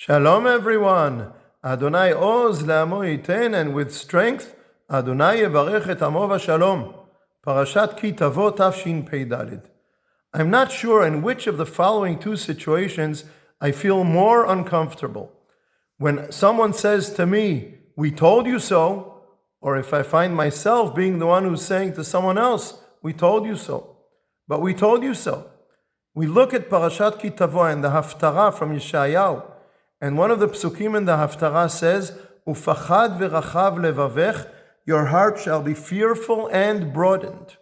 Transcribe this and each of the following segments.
Shalom everyone. Adonai oz le'amo yiten, and with strength Adonai yevarech et amo v'shalom. Parashat Ki-Tavo Tafshin Pei Daled. I'm not sure in which of the following two situations I feel more uncomfortable. When someone says to me, "We told you so," or if I find myself being the one who's saying to someone else, "We told you so." But we told you so. We look at Parashat Ki-Tavo and the Haftarah from Yeshayahu, and one of the psukim in the Haftarah says, "Ufachad v'rachav levavech," your heart shall be fearful and broadened.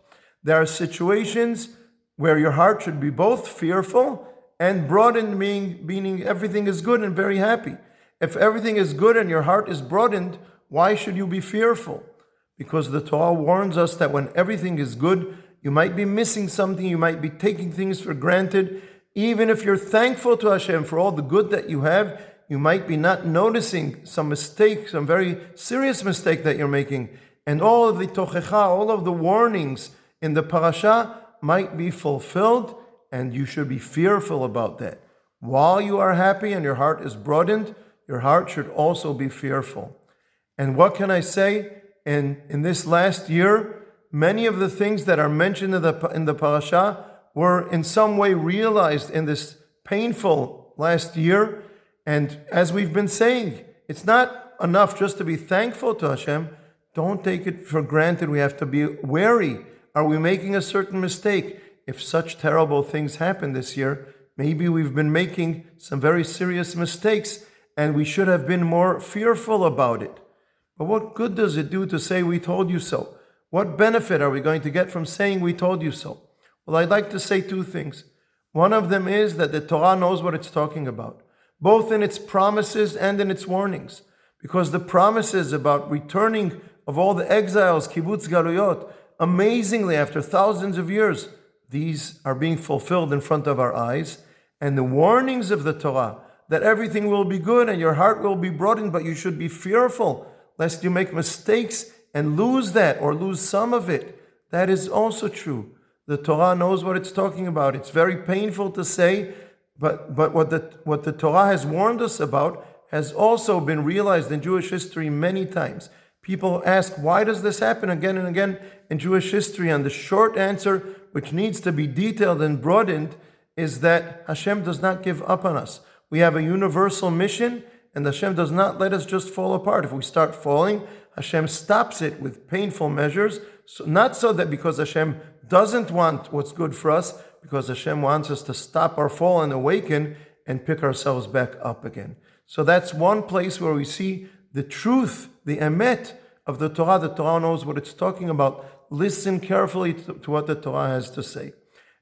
There are situations where your heart should be both fearful and broadened, meaning everything is good and very happy. If everything is good and your heart is broadened, why should you be fearful? Because the Torah warns us that when everything is good, you might be missing something, you might be taking things for granted. Even if you're thankful to Hashem for all the good that you have, you might be not noticing some mistake, some very serious mistake that you're making. And all of the tochecha, all of the warnings in the parasha might be fulfilled, and you should be fearful about that. While you are happy and your heart is broadened, your heart should also be fearful. And what can I say? In this last year, many of the things that are mentioned in the parasha were in some way realized in this painful last year. And as we've been saying, it's not enough just to be thankful to Hashem. Don't take it for granted. We have to be wary. Are we making a certain mistake? If such terrible things happen this year, maybe we've been making some very serious mistakes and we should have been more fearful about it. But what good does it do to say we told you so? What benefit are we going to get from saying we told you so? Well, I'd like to say two things. One of them is that the Torah knows what it's talking about, both in its promises and in its warnings. Because the promises about returning of all the exiles, kibbutz galuyot, amazingly after thousands of years, these are being fulfilled in front of our eyes. And the warnings of the Torah, that everything will be good and your heart will be broadened, but you should be fearful lest you make mistakes and lose that or lose some of it. That is also true. The Torah knows what it's talking about. It's very painful to say, but what the Torah has warned us about has also been realized in Jewish history many times. People ask, why does this happen again and again in Jewish history? And the short answer, which needs to be detailed and broadened, is that Hashem does not give up on us. We have a universal mission, and Hashem does not let us just fall apart. If we start falling, Hashem stops it with painful measures. So not so that because Hashem doesn't want what's good for us, because Hashem wants us to stop our fall and awaken and pick ourselves back up again. So that's one place where we see the truth, the emet of the Torah. The Torah knows what it's talking about. Listen carefully to what the Torah has to say.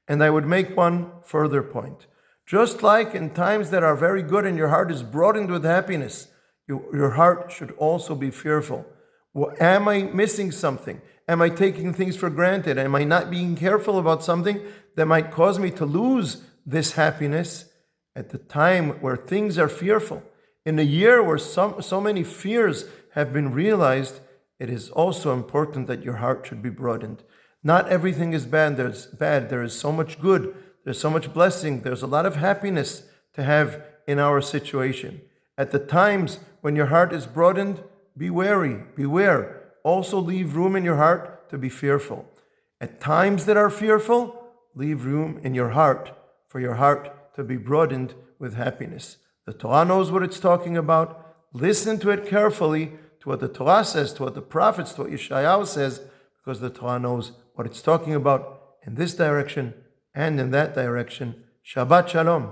And I would make one further point. Just like in times that are very good and your heart is broadened with happiness, your heart should also be fearful. Well, am I missing something? Am I taking things for granted? Am I not being careful about something that might cause me to lose this happiness at the time where things are fearful? In a year where so many fears have been realized, it is also important that your heart should be broadened. Not everything is bad. There is so much good. There's so much blessing. There's a lot of happiness to have in our situation. At the times when your heart is broadened, be wary, beware. Also leave room in your heart to be fearful. At times that are fearful, leave room in your heart for your heart to be broadened with happiness. The Torah knows what it's talking about. Listen to it carefully, to what the Torah says, to what the prophets, to what Yeshayahu says, because the Torah knows what it's talking about in this direction and in that direction. Shabbat Shalom.